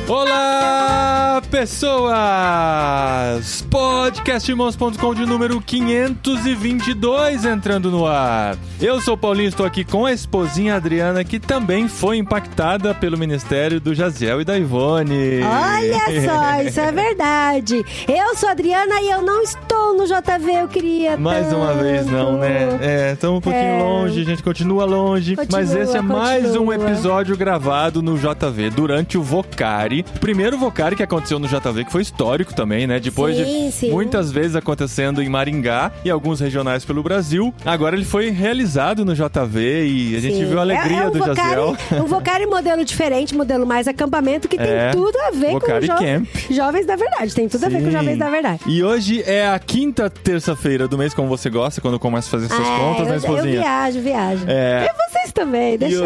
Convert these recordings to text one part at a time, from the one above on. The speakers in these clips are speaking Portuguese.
Olá, pessoas! Podcastirmãos.com de número 522 entrando no ar. Eu sou o Paulinho, estou aqui com a esposinha Adriana, que também foi impactada pelo ministério do Jaziel e da Ivone. Olha só, isso é verdade. Eu sou a Adriana e eu não estou no JV, eu queria Mais tanto. uma vez não, né? Estamos um pouquinho longe, a gente continua longe. Mas esse é mais um episódio gravado no JV, durante o Vocari. O primeiro Vocari que aconteceu no JV, que foi histórico também, né? Depois de muitas vezes acontecendo em Maringá e alguns regionais pelo Brasil. Agora ele foi realizado no JV e a gente viu a alegria do Jaziel. Um Vocari modelo diferente, modelo mais acampamento, que tem tudo a ver Vocari com Camp. Jovens da Verdade. Tem tudo a ver com Jovens da Verdade. E hoje é a quinta terça-feira do mês, como você gosta, quando começa a fazer essas contas, né, esposinha? Eu viajo. E vocês também, deixa...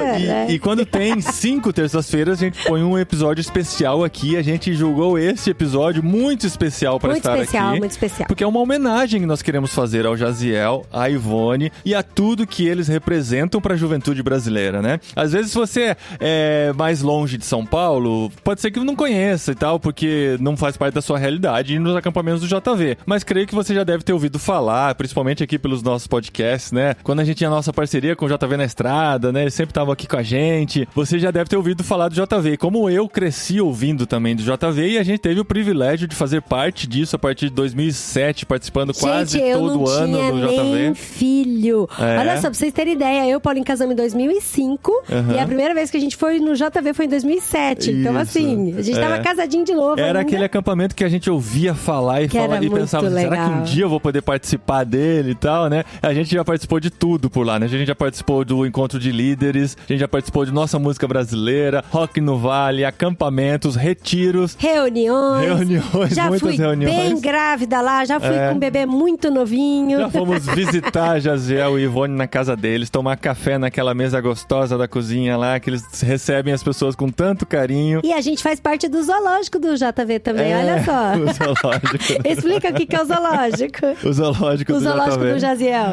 E quando tem 5 terças-feiras, a gente põe um episódio especial aqui. A gente julgou esse episódio muito especial para estar aqui. Muito especial. Porque é uma homenagem que nós queremos fazer ao Jaziel, à Ivone e a tudo que eles representam para a juventude brasileira, né? Às vezes, se você é mais longe de São Paulo, pode ser que não conheça e tal, porque não faz parte da sua realidade ir nos acampamentos do JV. Mas creio que você já deve ter ouvido falar, principalmente aqui pelos nossos podcasts, né? Quando a gente tinha a nossa parceria com o JV na Estrada, né? Eles sempre estavam aqui com a gente. Você já deve ter ouvido falar do JV. Como eu cresci ouvindo também do JV, e a gente teve o privilégio de fazer parte disso a partir de 2007, participando quase todo ano no JV. Nem filho. Olha só, pra vocês terem ideia, eu e o Paulinho casamos em 2005 e a primeira vez que a gente foi no JV foi em 2007. Então, assim, a gente tava casadinho de novo. Era aquele acampamento que a gente ouvia falar e pensava, será que um dia eu vou poder participar dele e tal, né? A gente já participou de tudo por lá, né? A gente já participou do encontro de líderes, a gente já participou de Nossa Música Brasileira, Rock no Vale, acampamentos, retiros. Reuniões, já muitas fui reuniões. Bem grávida lá, já fui com um bebê muito novinho. Já fomos visitar Jaziel e Ivone na casa deles, tomar café naquela mesa gostosa da cozinha lá, que eles recebem as pessoas com tanto carinho. E a gente faz parte do zoológico do JV também, olha só. O zoológico. Explica o que é o zoológico. O zoológico do Jaziel.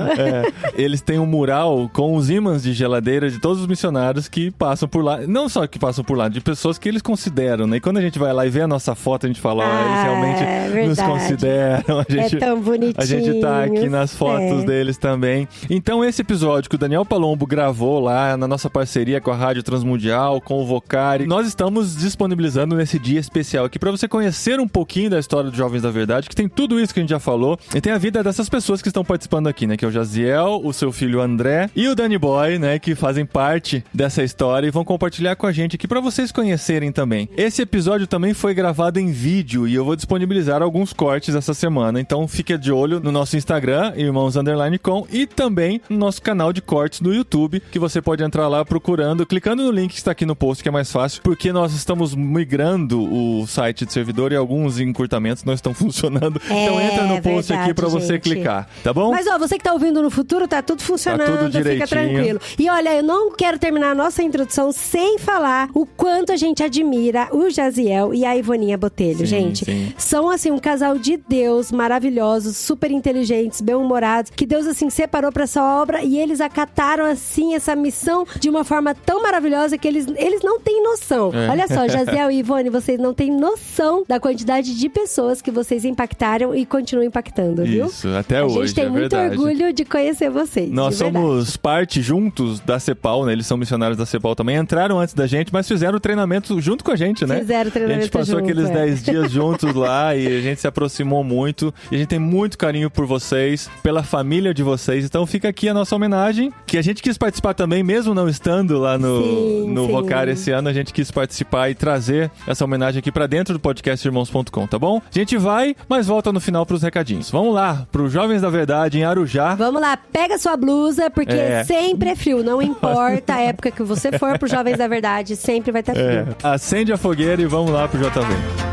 Eles têm um mural com os ímãs de geladeira de todos os missionários que passam por lá. Não só que passam por lá, de pessoas que eles consideram, né? E quando a gente vai lá e vê a nossa foto, a gente fala, eles realmente nos consideram. É tão bonitinho. A gente tá aqui nas fotos deles também. Então, esse episódio que o Daniel Palombo gravou lá na nossa parceria com a Rádio Transmundial, com o Vocari, nós estamos disponibilizando nesse dia especial aqui pra você conhecer um pouquinho da história dos Jovens da Verdade, que tem tudo isso que a gente já falou, e tem a vida dessas pessoas que estão participando aqui, né? Que é o Jaziel, o seu filho André e o Danny Boy, né? Que fazem parte dessa história e vão compartilhar com a gente aqui pra vocês conhecerem também. Esse episódio também foi gravado em vídeo e eu vou disponibilizar alguns cortes essa semana, então fique de olho no nosso Instagram, irmãos_com, e também no nosso canal de cortes no YouTube, que você pode entrar lá procurando, clicando no link que está aqui no post, que é mais fácil, porque nós estamos migrando o site de servidor e alguns encurtamentos não estão funcionando. Então entra no post aqui pra você clicar, tá bom? Mas ó, você que tá ouvindo no futuro, tá tudo funcionando, tá tudo direitinho. Fica tranquilo. E olha, eu não quero terminar a nossa introdução sem falar o quanto a gente admira o Jaziel e a Ivoninha Botelho, gente. São, assim, um casal de Deus, maravilhosos, super inteligentes, bem-humorados, que Deus, assim, separou pra essa obra e eles acataram, assim, essa missão de uma forma tão maravilhosa que eles não têm noção. Olha só, Jaziel e Ivone, vocês não têm noção da quantidade de pessoas que vocês impactaram e continuam impactando, viu? Isso, até hoje, a gente tem muito orgulho de conhecer vocês. Nós somos parte juntos da CEPAL, né? Eles são missionários da CEPAL também. Entraram antes da gente, mas fizeram o treinamento junto com a gente, né? Fizeram o treinamento junto. A gente passou aqueles 10 dias juntos lá e a gente se aproximou muito. E a gente tem muito carinho por vocês, pela família de vocês. Então fica aqui a nossa homenagem, que a gente quis participar também, mesmo não estando lá no Vocari esse ano, a gente quis participar e trazer essa homenagem aqui pra dentro do podcastirmãos.com, tá bom? A gente vai, mas volta no final pros recadinhos. Vamos lá, pros Jovens da Verdade em Arujá. Vamos lá, pega sua blusa, porque sempre é frio, não importa a época que você for pros Jovens da Verdade, sempre vai estar frio. Acende a fogueira e vamos lá pro JV.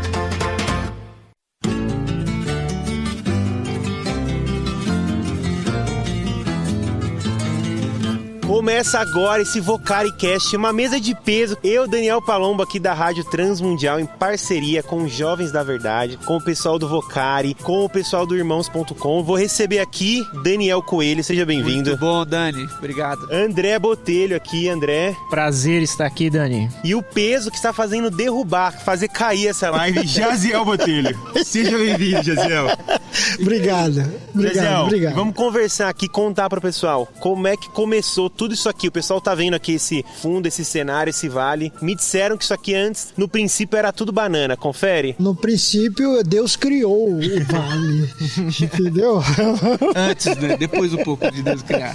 Começa agora esse VocariCast, uma mesa de peso. Eu, Daniel Palombo, aqui da Rádio Transmundial, em parceria com os Jovens da Verdade, com o pessoal do Vocari, com o pessoal do Irmãos.com. Vou receber aqui Daniel Coelho, seja bem-vindo. Muito bom, Dani. Obrigado. André Botelho aqui, André. Prazer estar aqui, Dani. E o peso que está fazendo derrubar, fazer cair essa live, Jaziel Botelho. Seja bem-vindo, Jaziel. Obrigado. Jaziel, vamos conversar aqui, contar para o pessoal como é que começou tudo isso aqui. O pessoal tá vendo aqui esse fundo, esse cenário, esse vale. Me disseram que isso aqui antes, no princípio, era tudo banana. Confere? No princípio, Deus criou o vale. Entendeu? Antes, né? Depois um pouco de Deus criar.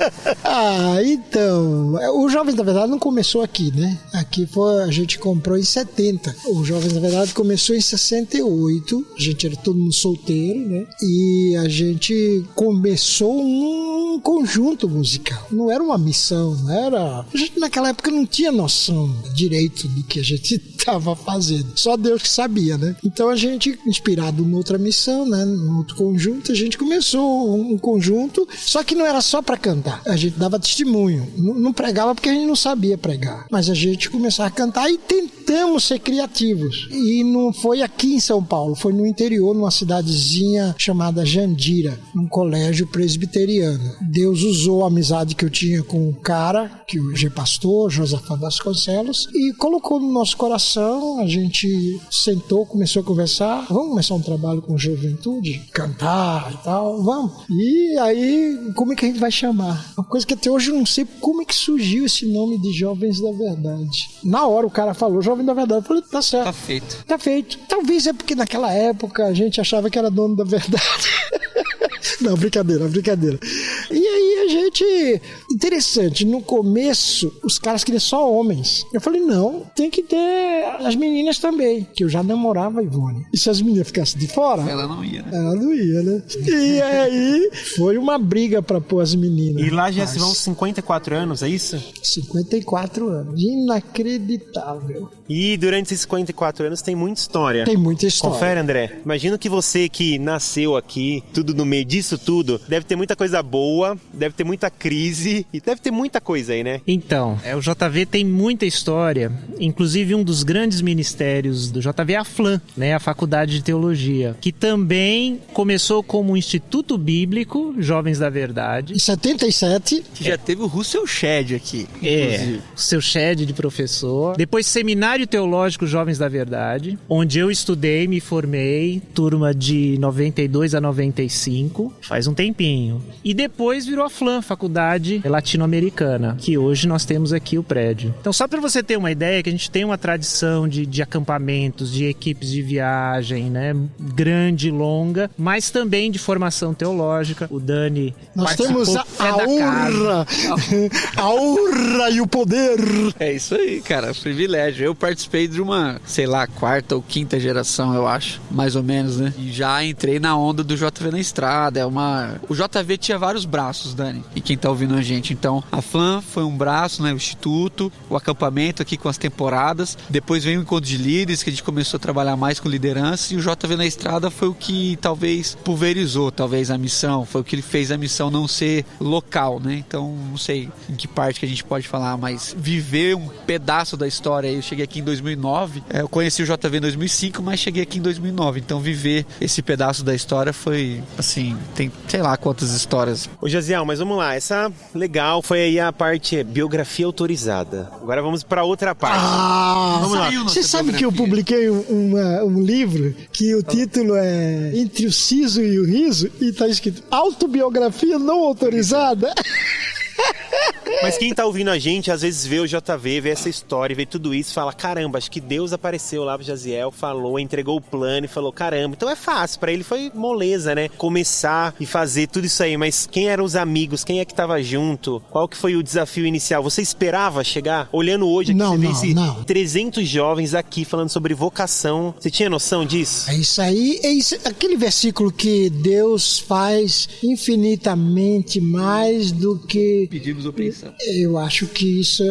Então, o Jovens da Verdade não começou aqui, né? Aqui a gente comprou em 70. O Jovens da Verdade começou em 68. A gente era todo mundo solteiro, né? E a gente começou um conjunto musical. Não era uma missão, não era... A gente naquela época não tinha noção direito do que a gente estava fazendo. Só Deus que sabia, né? Então a gente, inspirado noutra missão, né? Num outro conjunto, a gente começou um conjunto, só que não era só para cantar. A gente dava testemunho. Não pregava porque a gente não sabia pregar. Mas a gente começou a cantar e tentamos ser criativos. E não foi aqui em São Paulo, foi no interior, numa cidadezinha chamada Jandira, num colégio presbiteriano. Deus usou a amizade que eu tinha com o cara, que hoje é pastor, Josafá Vasconcelos, e colocou no nosso coração. A gente sentou, começou a conversar. Vamos começar um trabalho com juventude? Cantar e tal, vamos. E aí, como é que a gente vai chamar? Uma coisa que até hoje eu não sei como é que surgiu esse nome de Jovens da Verdade. Na hora o cara falou Jovem da Verdade, eu falei, tá certo. Tá feito. Tá feito. Talvez é porque naquela época a gente achava que era dono da verdade. Não, brincadeira. E aí a gente... Interessante, no começo os caras queriam só homens. Eu falei, não, tem que ter as meninas também, que eu já namorava a Ivone. E se as meninas ficassem de fora... Ela não ia, né? Ela não ia, né? E aí foi uma briga pra pôr as meninas. E lá já se vão 54 anos, é isso? 54 anos. Inacreditável. E durante esses 54 anos tem muita história. Tem muita história. Confere, André. Imagino que você que nasceu aqui, tudo no meio disso tudo, deve ter muita coisa boa, deve ter muita crise e deve ter muita coisa aí, né? Então, o JV tem muita história. Inclusive, um dos grandes ministérios do JV é a FLAM, né? A Faculdade de Teologia, que também começou como um Instituto Bíblico, Jovens da Verdade. Em 77. Que já teve o Russell Shedd aqui. O seu Shedd de professor. Depois, Seminário Teológico Jovens da Verdade, onde eu estudei, me formei, turma de 92 a 95, faz um tempinho. E depois virou a FLAM, Faculdade Latino-Americana, que hoje nós temos aqui o prédio. Então, só para você ter uma ideia, que a gente tem uma tradição de acampamentos, de equipes de viagem, né? Grande, longa, mas também de formação teológica. O Dani nós temos a honra, a honra e o poder. É isso aí, cara, privilégio. Eu participei de uma, sei lá, quarta ou quinta geração, eu acho, mais ou menos, né? E já entrei na onda do JV na Estrada. O JV tinha vários braços, Dani, e quem tá ouvindo a gente. Então, a FLAM foi um braço, né? O Instituto, o acampamento aqui com as temporadas. Depois veio o encontro de líderes, que a gente começou a trabalhar mais com liderança. E o JV na Estrada foi o que talvez pulverizou, talvez, a missão. Foi o que ele fez a missão não ser local, né? Então, não sei em que parte que a gente pode falar, mas viver um pedaço da história. Eu cheguei aqui em 2009. Eu conheci o JV em 2005, mas cheguei aqui em 2009. Então, viver esse pedaço da história foi, assim, tem sei lá quantas histórias. Ô, Jaziel, mas vamos lá. Essa legal foi aí a parte biografia autorizada. Agora vamos pra outra parte. Vamos lá. Você sabe que eu publiquei um livro que o título é Entre o Siso e o Riso e tá escrito Autobiografia Não Autorizada. Mas quem tá ouvindo a gente, às vezes vê o JV, vê essa história, vê tudo isso, fala, caramba, acho que Deus apareceu lá pro Jaziel, falou, entregou o plano e falou, caramba, então é fácil, pra ele foi moleza, né? Começar e fazer tudo isso aí, mas quem eram os amigos, quem é que tava junto? Qual que foi o desafio inicial? Você esperava chegar? Olhando hoje aqui, você vê esses 300 jovens aqui falando sobre vocação, você tinha noção disso? É isso aí, aquele versículo que Deus faz infinitamente mais do que pedimos ou pensamos. Eu acho que isso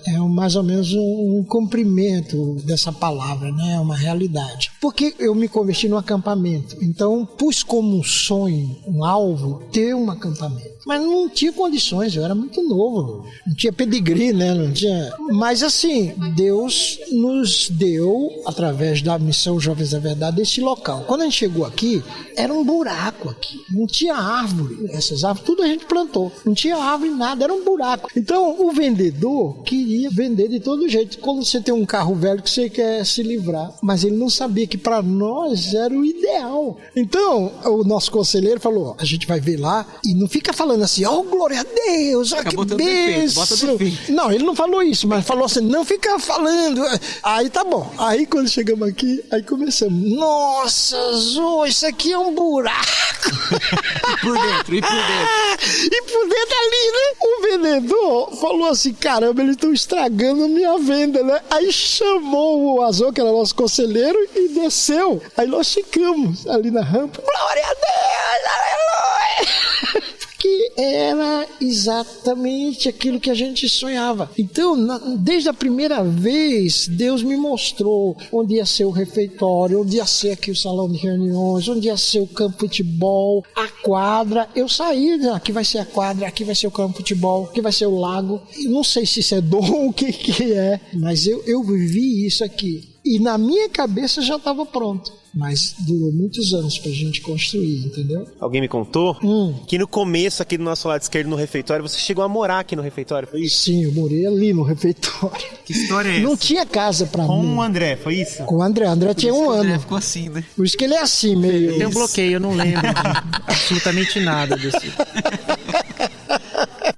é mais ou menos um cumprimento dessa palavra, né? É uma realidade. Porque eu me converti no acampamento, então pus como um sonho, um alvo, ter um acampamento. Mas não tinha condições, eu era muito novo. Não tinha pedigree, né? Não tinha... Mas assim, Deus nos deu, através da missão Jovens da Verdade, esse local. Quando a gente chegou aqui, era um buraco aqui. Não tinha árvore. Essas árvores, tudo a gente plantou. Não tinha árvore, nada, era um buraco. Então, o vendedor queria vender de todo jeito. Quando você tem um carro velho que você quer se livrar. Mas ele não sabia que para nós era o ideal. Então, o nosso conselheiro falou, a gente vai ver lá e não fica falando assim, oh, glória a Deus, oh, que bênção. Não, ele não falou isso, mas falou assim, não fica falando. Aí tá bom. Aí quando chegamos aqui, aí começamos. Nossa, Zô, isso aqui é um buraco. E por dentro. E por dentro ali, né? O vendedor falou assim, caramba, eles estão estragando a minha venda, né? Aí chamou o Azô, que era nosso conselheiro, e desceu. Aí nós ficamos ali na rampa. Glória a Deus, aleluia! Que era exatamente aquilo que a gente sonhava. Então, desde a primeira vez, Deus me mostrou onde ia ser o refeitório, onde ia ser aqui o salão de reuniões, onde ia ser o campo de futebol, a quadra. Eu saí, né? Aqui vai ser a quadra, aqui vai ser o campo de futebol, aqui vai ser o lago. Eu não sei se isso é dom, o que é, mas eu vivi isso aqui. E na minha cabeça já estava pronto. Mas durou muitos anos pra gente construir, entendeu? Alguém me contou que no começo, aqui do nosso lado esquerdo, no refeitório, você chegou a morar aqui no refeitório, foi isso? Sim, eu morei ali no refeitório. Que história é essa? Não tinha casa pra mim. Com o André, foi isso? Com o André. O André tinha um ano. O André ficou assim, né? Por isso que ele é assim, meio... Tem um bloqueio, eu não lembro de absolutamente nada desse...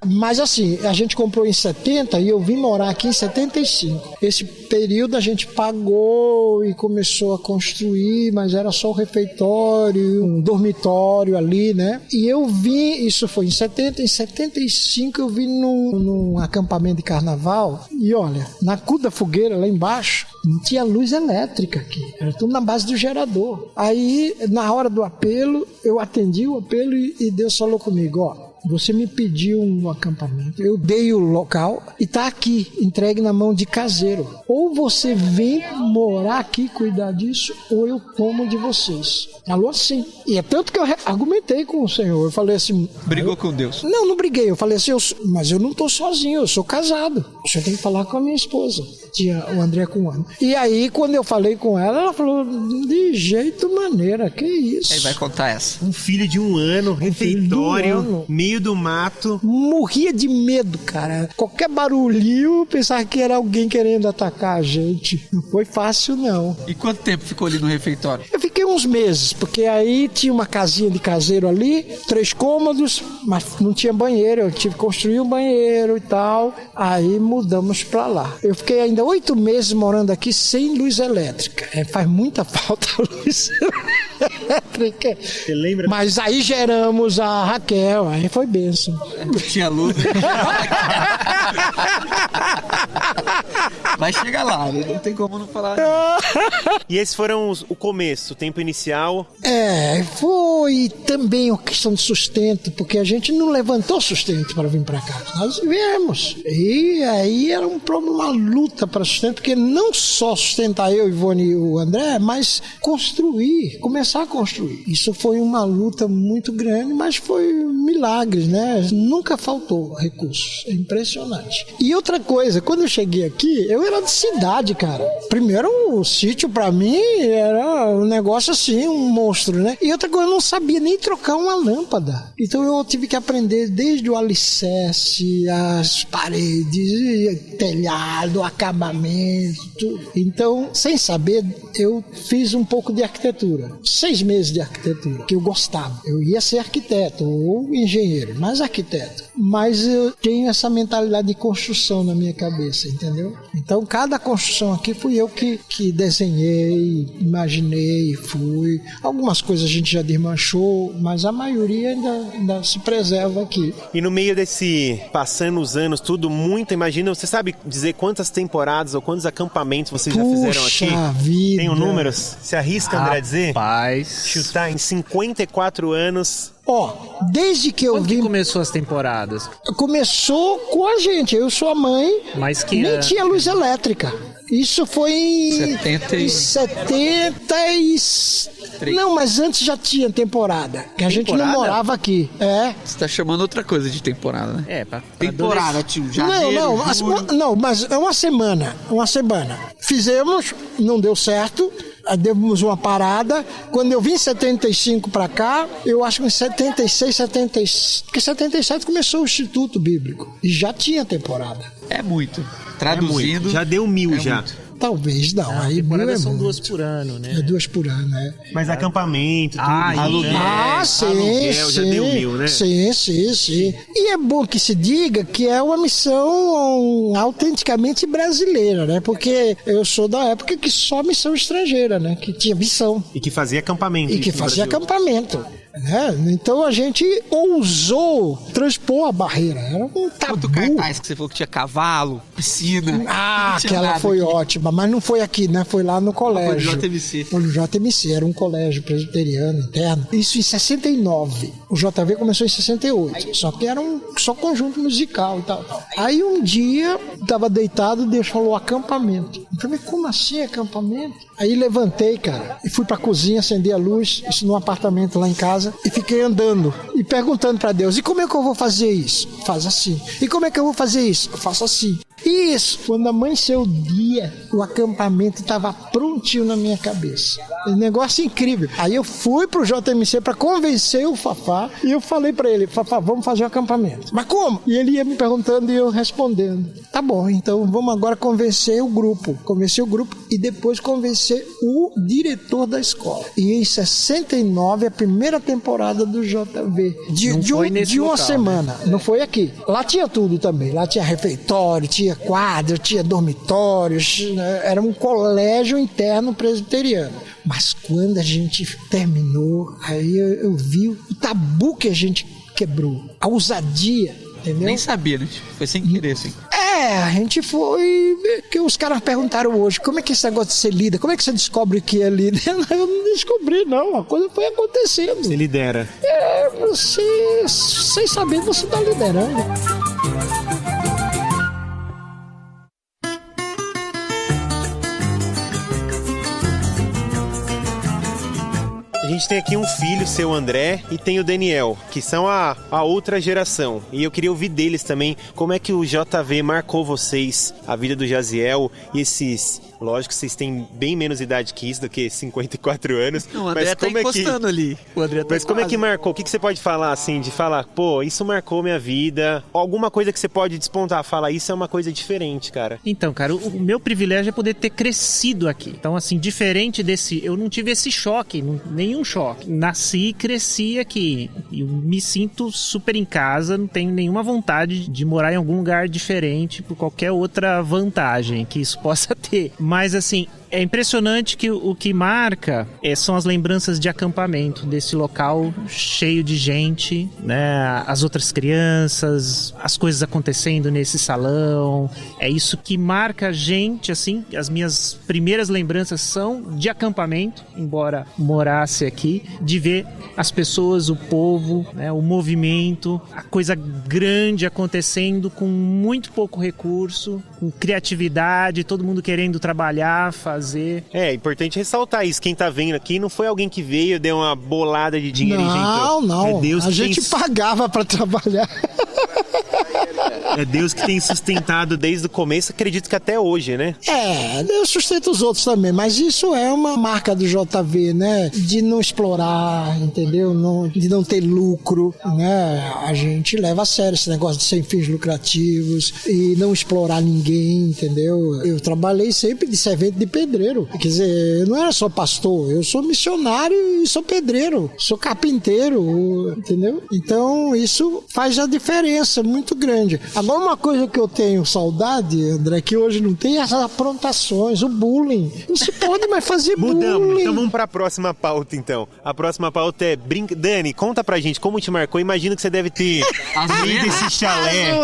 Mas assim, a gente comprou em 70 e eu vim morar aqui em 75. Esse período a gente pagou e começou a construir, mas era só o refeitório, um dormitório ali, né? E eu vim, isso foi em 70, em 75 eu vim num acampamento de carnaval e olha, na Cu da Fogueira, lá embaixo, não tinha luz elétrica aqui, era tudo na base do gerador. Aí, na hora do apelo, eu atendi o apelo e Deus falou comigo, ó, você me pediu um acampamento, eu dei o local e tá aqui, entregue na mão de caseiro. Ou você vem morar aqui, cuidar disso, ou eu tomo de vocês. Falou assim. E é tanto que eu argumentei com o Senhor. Eu falei assim... Brigou com Deus? Não briguei. Eu falei assim, mas eu não tô sozinho, eu sou casado. O senhor tem que falar com a minha esposa. Tinha o André com um ano. E aí, quando eu falei com ela falou, de jeito maneira, que isso? Aí vai contar essa. Um filho de um ano, refeitório, meio do mato. Morria de medo, cara. Qualquer barulhinho, eu pensava que era alguém querendo atacar a gente. Não foi fácil, não. E quanto tempo ficou ali no refeitório? Eu fiquei uns meses, porque aí tinha uma casinha de caseiro ali, 3 cômodos, mas não tinha banheiro. Eu tive que construir um banheiro e tal. Aí mudamos pra lá. Eu fiquei ainda 8 meses morando aqui sem luz elétrica. Faz muita falta a luz elétrica. Você lembra? Mas aí geramos a Raquel, aí foi bênção. Não tinha luz. Vai chegar lá, não tem como não falar. E esses foram o começo, o tempo inicial? Foi também uma questão de sustento, porque a gente não levantou sustento para vir para cá. Nós viemos. E aí era uma luta para sustento, porque não só sustentar eu, Ivone e o André, mas começar a construir. Isso foi uma luta muito grande, mas foi milagres, né? Nunca faltou recursos. É impressionante. E outra coisa, quando eu cheguei aqui, eu era de cidade, cara. Primeiro, o sítio pra mim era um negócio assim, um monstro, né? E outra coisa, eu não sabia nem trocar uma lâmpada. Então eu tive que aprender desde o alicerce, as paredes, telhado, acabamento, tudo. Então, sem saber, eu fiz um pouco de arquitetura. 6 meses de arquitetura, que eu gostava. Eu ia ser arquiteto ou engenheiro, mas arquiteto. Mas eu tenho essa mentalidade de construção na minha cabeça, entendeu? Então, cada construção aqui fui eu que desenhei, imaginei, fui. Algumas coisas a gente já desmanchou, mas a maioria ainda se preserva aqui. E no meio desse, passando os anos, tudo muito, imagina, você sabe dizer quantas temporadas ou quantos acampamentos vocês já fizeram aqui? Puxa vida! Tem números? Se arrisca, André, a dizer? Rapaz. Chutar em 54 anos... Desde que eu Quando vim... que começou as temporadas? Começou com a gente. Eu sou a mãe. Mas que nem tinha luz elétrica. Isso foi em 70 e... Não, mas antes já tinha temporada, que a gente não morava aqui. Você tá chamando outra coisa de temporada, né? pra temporada, tio. Janeiro, Não, mas é uma semana. Fizemos, não deu certo. Demos uma parada. Quando eu vim em 75 pra cá, eu acho que em 76, 77, porque 77 começou o Instituto Bíblico e já tinha temporada. É muito. Traduzindo. Já deu 1000 já. Muito. Talvez não. Aí temporadas são 2 por ano, né? 2 por ano, né? Mas acampamento, tudo. Aluguel. Aluguel, já deu 1000, né? Sim. E é bom que se diga que é uma missão autenticamente brasileira, né? Porque eu sou da época que só missão estrangeira, né? Que tinha missão. E que fazia acampamento. Né? Então a gente ousou transpor a barreira. Era um tabu. Quanto cartaz que você falou que tinha cavalo, piscina. Aquela foi ótima, mas não foi aqui, né? Foi lá no colégio. Foi no JMC, era um colégio presbiteriano interno. Isso em 69. O JV começou em 68. Só que era só conjunto musical e tal. Aí um dia, tava deitado, Deus falou acampamento. Eu falei, como assim acampamento? Aí levantei, cara, e fui pra cozinha, acendi a luz, isso num apartamento lá em casa, e fiquei andando e perguntando pra Deus, e como é que eu vou fazer isso? Faz assim. E como é que eu vou fazer isso? Eu faço assim. Isso, quando amanheceu o dia, o acampamento estava prontinho na minha cabeça. Um negócio incrível. Aí eu fui pro JMC para convencer o Fafá e eu falei para ele, Fafá, vamos fazer o acampamento. Mas como? E ele ia me perguntando e eu respondendo. Tá bom, então vamos agora convencer o grupo. Convencer o grupo e depois convencer o diretor da escola. E em 69, a primeira temporada do JV. De uma semana. Né? Não foi aqui. Lá tinha tudo também. Lá tinha refeitório, tinha quadro, tinha dormitórios, né? Era um colégio interno presbiteriano. Mas quando a gente terminou, aí eu vi o tabu que a gente quebrou, a ousadia, entendeu? Nem sabia, né? Foi sem querer, assim. A gente foi... que os caras perguntaram hoje, como é que esse negócio de ser líder, como é que você descobre que é líder? Eu não descobri, não. A coisa foi acontecendo. Você lidera. Você, sem saber, você tá liderando. A gente tem aqui um filho, seu André, e tem o Daniel, que são a outra geração. E eu queria ouvir deles também, como é que o JV marcou vocês, a vida do Jaziel e esses... Lógico que vocês têm bem menos idade que isso, do que 54 anos. Não, o André mas tá encostando ali. O André tá mas como é que marcou? O que você pode falar, assim, de falar, pô, isso marcou minha vida? Alguma coisa que você pode despontar, fala, isso é uma coisa diferente, cara. Então, cara, o meu privilégio é poder ter crescido aqui. Então, assim, diferente desse... Eu não tive esse choque, nenhum choque. Nasci e cresci aqui. Eu me sinto super em casa, não tenho nenhuma vontade de morar em algum lugar diferente por qualquer outra vantagem que isso possa ter. Mas, assim, é impressionante que o que marca são as lembranças de acampamento, desse local cheio de gente, né? As outras crianças, as coisas acontecendo nesse salão. É isso que marca a gente, assim. As minhas primeiras lembranças são de acampamento, embora morasse aqui, de ver as pessoas, o povo, né? O movimento, a coisa grande acontecendo com muito pouco recurso, com criatividade, todo mundo querendo trabalhar, fazer. É importante ressaltar isso. Quem tá vendo aqui não foi alguém que veio, deu uma bolada de dinheiro e gente. Não. É Deus a gente pagava pra trabalhar. É Deus que tem sustentado desde o começo, acredito que até hoje, né? Eu sustento os outros também, mas isso é uma marca do JV, né? De não explorar, entendeu? De não ter lucro, né? A gente leva a sério esse negócio de sem fins lucrativos e não explorar ninguém, entendeu? Eu trabalhei sempre de servente de pedreiro. Quer dizer, eu não era só pastor, eu sou missionário e sou pedreiro, sou carpinteiro, entendeu? Então isso faz a diferença muito grande. Agora, uma coisa que eu tenho saudade, André, que hoje não tem, é as aprontações, o bullying. Não se pode mais fazer bullying. Então vamos pra próxima pauta, então. A próxima pauta é... Dani, conta pra gente como te marcou. Imagino que você deve ter ido esse chalé.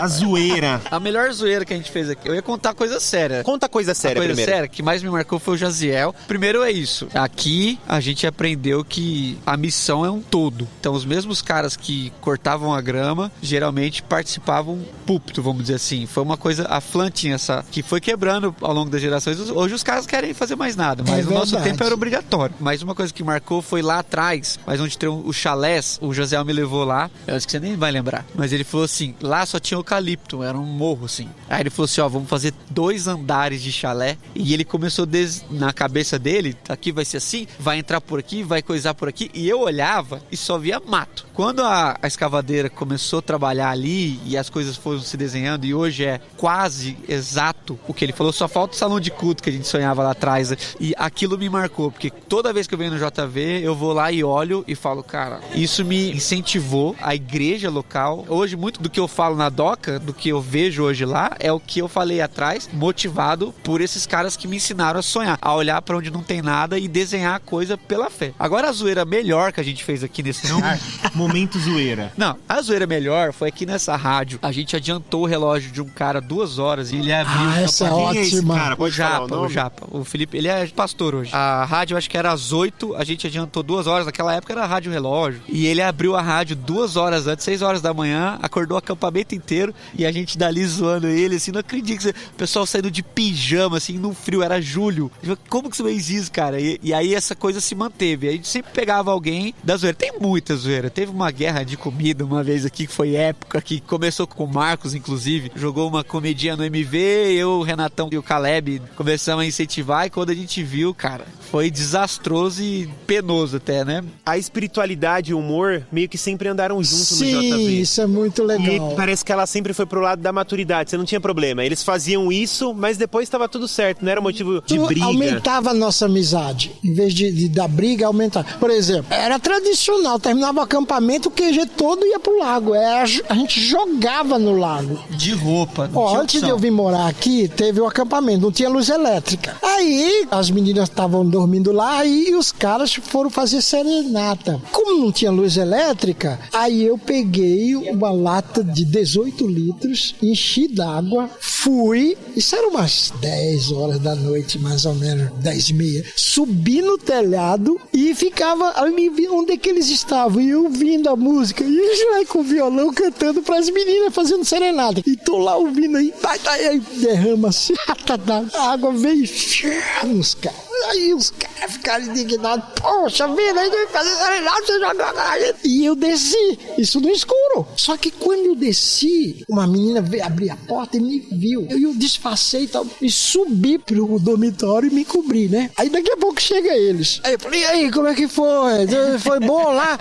A zoeira. A melhor zoeira que a gente fez aqui. Eu ia contar coisa séria. Conta coisa séria primeiro. A coisa séria que mais me marcou foi o Jaziel. Primeiro é isso. Aqui a gente aprendeu que a missão é um todo. Então os mesmos caras que cortavam a grama geralmente participavam púlpito, vamos dizer assim. Foi uma coisa, a Flan tinha essa, que foi quebrando ao longo das gerações. Hoje os caras querem fazer mais nada, mas no nosso tempo era obrigatório. Mas uma coisa que marcou foi lá atrás, mas onde tem os chalés, o Jaziel me levou lá. Eu acho que você nem vai lembrar. Mas ele falou assim, lá só tinha eucalipto, era um morro assim. Aí ele falou assim, ó, vamos fazer 2 andares de chalé. E ele começou na cabeça dele, aqui vai ser assim, vai entrar por aqui, vai coisar por aqui. E eu olhava e só via mato. Quando a escavadeira começou a trabalhar ali e as coisas foram se desenhando, e hoje é quase exato o que ele falou, só falta o salão de culto que a gente sonhava lá atrás. E aquilo me marcou, porque toda vez que eu venho no JV, eu vou lá e olho e falo, cara, isso me incentivou a igreja local. Hoje, muito do que eu falo na DOCA, do que eu vejo hoje lá, é o que eu falei atrás, motivado por esses caras que me ensinaram a sonhar, a olhar pra onde não tem nada e desenhar a coisa pela fé. Agora a zoeira melhor que a gente fez aqui nesse lugar... Momento zoeira. Não, a zoeira melhor foi aqui nessa rádio. A gente adiantou o relógio de um cara 2 horas e ele abriu... Essa é ótima. Cara, pode falar o Japa. O Felipe, ele é pastor hoje. A rádio, acho que era às 8, a gente adiantou 2 horas. Naquela época era rádio relógio. E ele abriu a rádio 2 horas antes, 6 horas da manhã, acordou o acampamento inteiro e a gente dali zoando ele, assim, não acredito que o pessoal saindo de pijama, assim, no frio, era julho. Como que você fez isso, cara? E aí essa coisa se manteve. A gente sempre pegava alguém da zoeira. Tem muita zoeira. Teve uma guerra de comida uma vez aqui que foi época, que começou com o Marcos, inclusive. Jogou uma comidinha no MV, eu, o Renatão e o Caleb começamos a incentivar, e quando a gente viu, cara, foi desastroso e penoso até, né? A espiritualidade e o humor meio que sempre andaram juntos no Sim, JV. isso é muito legal. E parece que ela sempre foi pro lado da maturidade, você não tinha problema. Eles faziam isso, mas depois estava tudo certo, não era motivo de briga. Aumentava a nossa amizade. Em vez de dar briga, aumentava. Por exemplo, era tradicional, terminava o acampamento, o QG todo ia pro lago. A gente jogava no lago. De roupa. Não tinha antes de eu vir morar aqui, teve o acampamento, não tinha luz elétrica. Aí as meninas estavam dormindo lá e os caras foram fazer serenata. Como não tinha luz elétrica, aí eu peguei uma lata de 18 litros, enchi d'água, fui, isso era umas 10 horas da noite, mais ou menos, 10h30, subi no telhado e ficava ali onde é que eles estavam, e eu ouvindo a música, e eles lá com o violão cantando pras meninas, fazendo serenata. E tô lá ouvindo aí, aí derrama assim, a água veio nos caras. Aí os caras ficaram indignados. Poxa vida, aí vai fazer serenata, você joga a gente. E eu desci, isso no escuro. Só que quando eu desci, uma menina veio abrir a porta e me viu. Eu disfarcei e tal, e subi pro dormitório e me cobri, né? Aí daqui a pouco chega eles. Aí eu falei, e aí, como é que foi? Foi bom lá?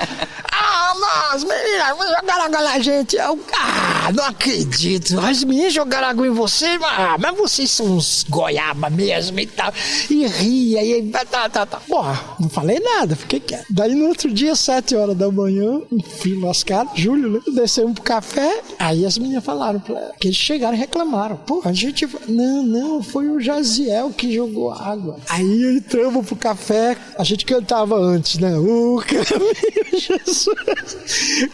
As meninas jogaram água na gente. Não acredito. As meninas jogaram água em você? Mas vocês são uns goiaba mesmo e tal. E ria, e tá. Bom, não falei nada, fiquei quieto. Daí no outro dia, 7 horas da manhã, fui lascado, Júlio, né? Descemos pro café, aí as meninas falaram que eles chegaram e reclamaram. Pô, a gente... Não, foi o Jaziel que jogou água. Aí entramos pro café, a gente cantava antes, né? O caminho, Jesus.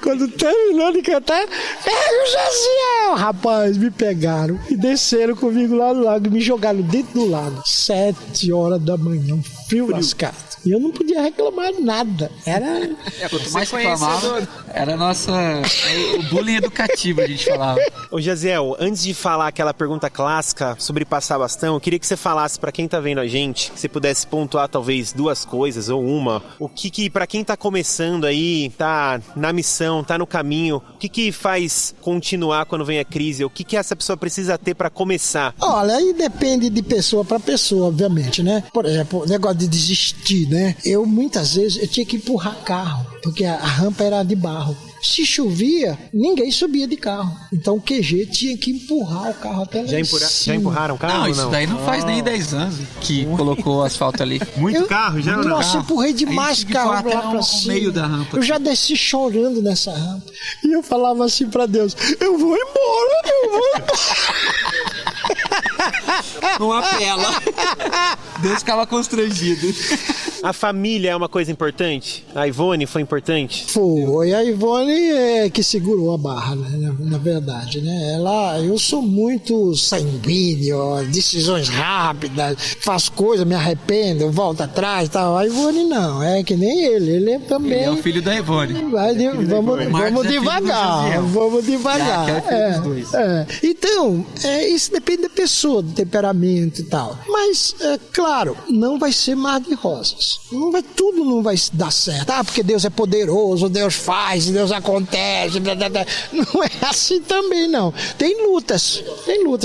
Quando terminou de cantar, pega o Jaziel! Rapaz, me pegaram e desceram comigo lá no lago, me jogaram dentro do lago. 7 horas da manhã, um frio lascado. E eu não podia reclamar nada. Era... Quanto mais reclamava, era o bullying educativo, a gente falava. Ô, Jaziel, antes de falar aquela pergunta clássica sobre passar bastão, eu queria que você falasse pra quem tá vendo a gente, que você pudesse pontuar talvez 2 coisas ou uma. O que pra quem tá começando aí, tá na missão, tá no caminho, o que faz continuar quando vem a crise? O que essa pessoa precisa ter pra começar? Olha, aí depende de pessoa pra pessoa, obviamente, né? Por exemplo, o negócio de desistir, né? Eu, muitas vezes, eu tinha que empurrar carro, porque a rampa era de barro. Se chovia, ninguém subia de carro. Então o QG tinha que empurrar o carro até lá em cima. Já empurraram o carro? Não, isso daí não faz nem 10 anos que colocou o asfalto ali. Muito carro já? Nossa, eu empurrei demais carro lá pra cima. Meio da rampa. Eu já desci chorando nessa rampa. E eu falava assim pra Deus, eu vou embora. Não apela. Deus ficava constrangido. A família é uma coisa importante? A Ivone foi importante? Foi. A Ivone é que segurou a barra, né? Na verdade, né? Eu sou muito sanguíneo, decisões rápidas, faço coisas, me arrependo, volto atrás e tal. A Ivone não, é que nem ele. Ele é também... Ele é o filho da Ivone. Vamos devagar, vamos devagar. Então, isso depende da pessoa, do temperamento e tal. Mas, claro, não vai ser mar de rosas. Tudo não vai dar certo. Porque Deus é poderoso, Deus faz, Deus acontece. Blá, blá, blá. Não é assim também, não. Tem lutas,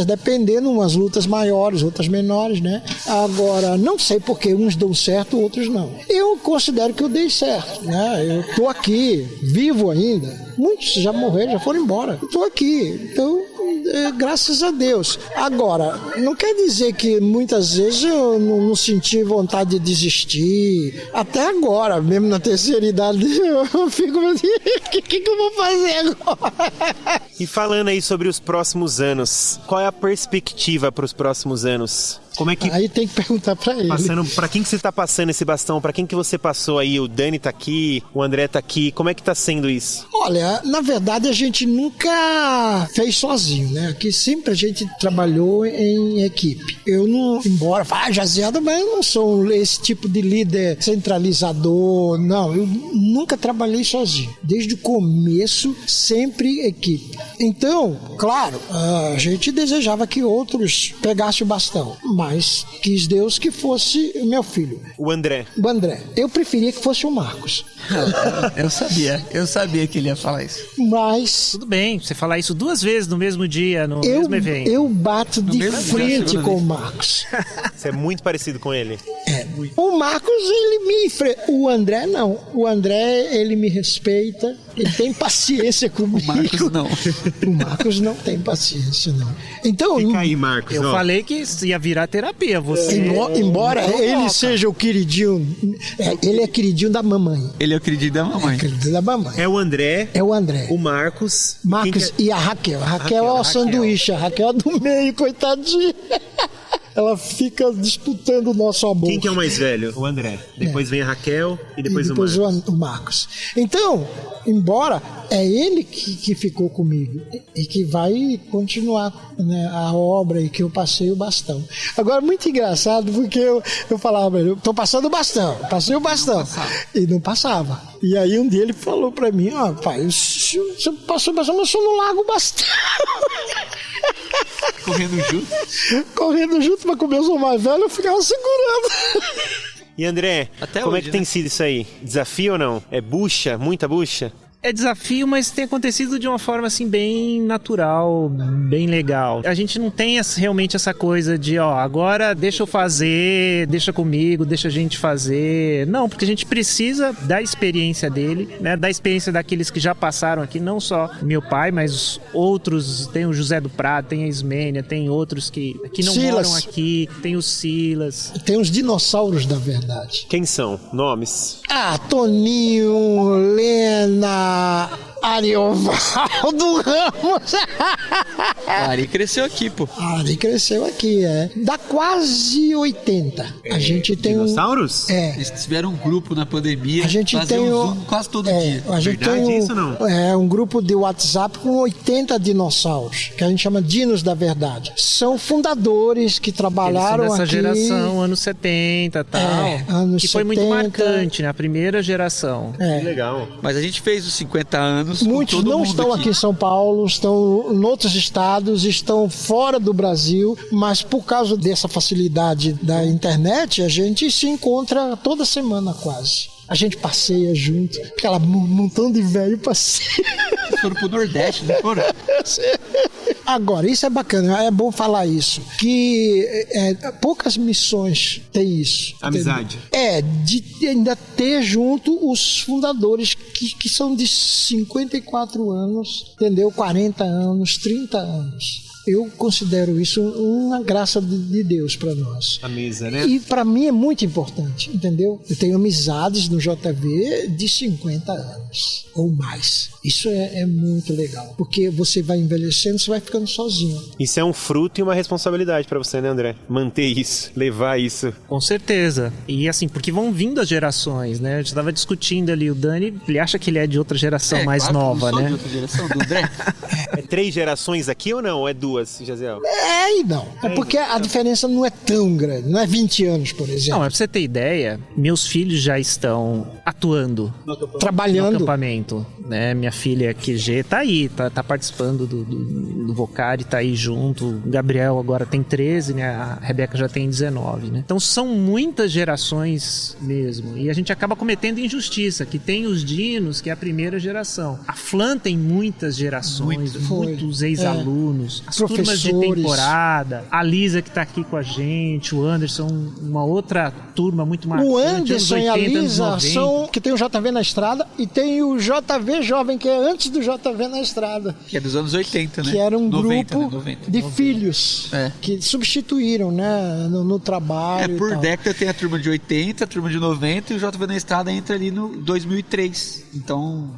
dependendo, umas lutas maiores, outras menores, né? Agora, não sei porque uns dão certo, outros não. Eu considero que eu dei certo, né? Eu tô aqui, vivo ainda. Muitos já morreram, já foram embora. Eu tô aqui, então... graças a Deus. Agora, não quer dizer que muitas vezes eu não senti vontade de desistir. Até agora, mesmo na terceira idade, eu fico assim, o que eu vou fazer agora? E falando aí sobre os próximos anos, qual é a perspectiva para os próximos anos? Como é que... Aí tem que perguntar pra ele. Pra quem que você tá passando esse bastão? Pra quem que você passou aí? O Dani tá aqui, o André tá aqui. Como é que tá sendo isso? Olha, na verdade a gente nunca fez sozinho, né? Aqui sempre a gente trabalhou em equipe. Eu não, embora jazeada, mas eu não sou esse tipo de líder centralizador, não. Eu nunca trabalhei sozinho. Desde o começo, sempre equipe. Então, claro, a gente desejava que outros pegassem o bastão. Mas quis Deus que fosse o meu filho. O André. Eu preferia que fosse o Marcos. Eu sabia que ele ia falar isso. Mas... Tudo bem, você falar isso 2 vezes no mesmo dia, no mesmo evento. Eu bato de frente com o Marcos. Você é muito parecido com ele. O Marcos, ele me enfrenta. O André, não. O André, ele me respeita. Ele tem paciência comigo. O Marcos, não. O Marcos não tem paciência, não. Então... Fica aí, Marcos. Eu falei que ia virar terapia. Você... Embora ele seja o queridinho... ele é queridinho da mamãe. Ele é o queridinho da mamãe. Queridinho da mamãe. É o André. O Marcos. E a Raquel. A Raquel é o sanduíche. A Raquel é do meio, coitadinha. Ela fica disputando o nosso amor. Quem que é o mais velho? O André. Depois vem a Raquel e depois o Marcos. Então, embora é ele que ficou comigo e que vai continuar, né, a obra e que eu passei o bastão. Agora, muito engraçado, porque eu falava, eu tô passando o bastão, passei o bastão. E não passava. E aí um dia ele falou pra mim, pai, você passou o bastão, mas eu não largo o bastão. Correndo junto, mas como eu sou mais velho, eu ficava segurando. E André, como é que tem sido isso aí? Desafio ou não? É bucha? Muita bucha? É desafio, mas tem acontecido de uma forma assim bem natural, bem legal. A gente não tem realmente essa coisa de, agora deixa eu fazer, deixa comigo, deixa a gente fazer. Não, porque a gente precisa da experiência dele, né? Da experiência daqueles que já passaram aqui, não só meu pai, mas outros. Tem o José do Prado, tem a Ismênia, tem outros que não moram aqui, tem o Silas. Tem os dinossauros da verdade. Quem são? Nomes? Toninho, Lena, Ariovaldo Ramos. Ari cresceu aqui, pô. Ari cresceu aqui, Dá quase 80. A gente tem dinossauros? Eles tiveram um grupo na pandemia. A gente tem Zoom quase todo dia. A gente tem isso não? Um grupo de WhatsApp com 80 dinossauros, que a gente chama Dinos da Verdade. São fundadores que trabalharam dessa aqui. Geração, anos 70 e tal. Anos que foi 70. muito marcante, né? A primeira geração. Que legal. Mas a gente fez os 50 anos. Muitos não estão aqui em São Paulo, estão em outros estados, estão fora do Brasil, mas por causa dessa facilidade da internet, a gente se encontra toda semana quase. A gente passeia junto, aquela montão de velho passeia. Foram pro Nordeste, não foram? Agora, isso é bacana, é bom falar isso, que poucas missões têm isso. Amizade. De ainda ter junto os fundadores que são de 54 anos, entendeu? 40 anos, 30 anos. Eu considero isso uma graça de Deus para nós. A mesa, né? E para mim é muito importante, entendeu? Eu tenho amizades no JV de 50 anos ou mais. Isso é muito legal, porque você vai envelhecendo, você vai ficando sozinho. Isso é um fruto e uma responsabilidade para você, né, André? Manter isso, levar isso. Com certeza. E assim, porque vão vindo as gerações, né? A gente tava discutindo ali, o Dani, ele acha que ele é de outra geração mais claro, nova, não sou né? de outra geração, do André. É 3 gerações aqui ou não? Ou é 2, Jaziel? E não. É porque a diferença não é tão grande. Não é 20 anos, por exemplo. Não, mas pra você ter ideia, meus filhos já estão atuando Trabalhando. no acampamento, né? Minha filha QG tá aí, tá participando do Vocari, tá aí junto. O Gabriel agora tem 13, né? A Rebeca já tem 19, né? Então são muitas gerações mesmo. E a gente acaba cometendo injustiça, que tem os Dinos, que é a primeira geração. A Flan tem muitas gerações, muitos ex-alunos, as turmas de temporada, a Lisa que tá aqui com a gente, o Anderson, uma outra turma muito marcante. O Anderson 80, e a Lisa são que tem o JV na estrada e tem o JV Jovem, que é antes do JV na estrada. Que é dos anos 80, né? Que era um 90, grupo 90. de filhos que substituíram, né, no trabalho. Por década tem a turma de 80, a turma de 90 e o JV na estrada entra ali no 2003. Então...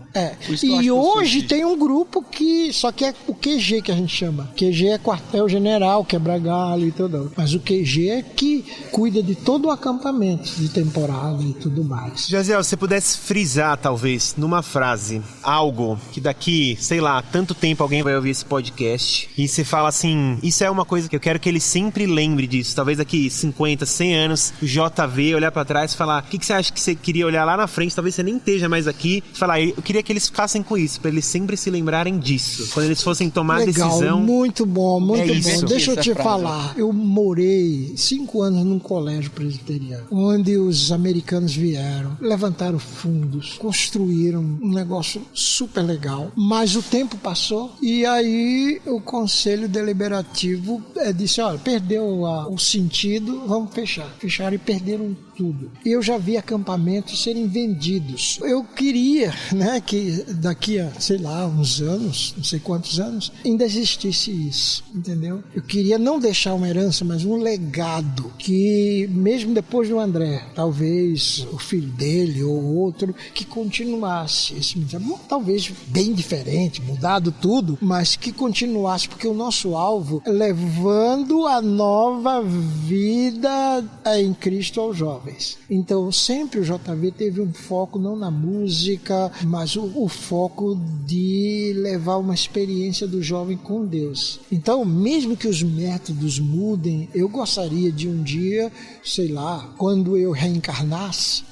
E hoje tem um grupo que só que é o QG que a gente chama. QG é quartel-general, quebra-galho e tudo. Mas o QG é que cuida de todo o acampamento de temporada e tudo mais. Jaziel, se você pudesse frisar, talvez, numa frase, algo que daqui, sei lá, tanto tempo alguém vai ouvir esse podcast e você fala assim, isso é uma coisa que eu quero que ele sempre lembre disso. Talvez daqui 50, 100 anos, o JV olhar pra trás e falar, o que você acha que você queria olhar lá na frente, talvez você nem esteja mais aqui, falar, eu queria que eles ficassem com isso, pra eles sempre se lembrarem disso. Quando eles fossem tomar Legal, decisão... muito bom, muito bom. Isso. Deixa eu te falar, eu morei 5 anos num colégio presbiteriano, onde os americanos vieram, levantaram fundos, construíram um negócio super legal, mas o tempo passou e aí o conselho deliberativo disse, olha, perdeu o sentido, vamos fechar. Fecharam e perderam tudo. E eu já vi acampamentos serem vendidos. Eu queria, né, que daqui a, sei lá, uns anos, não sei quantos anos, ainda existisse isso, entendeu? Eu queria não deixar uma herança, mas um legado que, mesmo depois do André, talvez o filho dele ou outro, que continuasse esse ministério, talvez bem diferente, mudado tudo, mas que continuasse, porque o nosso alvo é levando a nova vida em Cristo aos jovens. Então, sempre o JV teve um foco não na música, mas o foco de levar uma experiência do jovem com Deus. Então, mesmo que os métodos mudem, eu gostaria de um dia, sei lá, quando eu reencarnasse...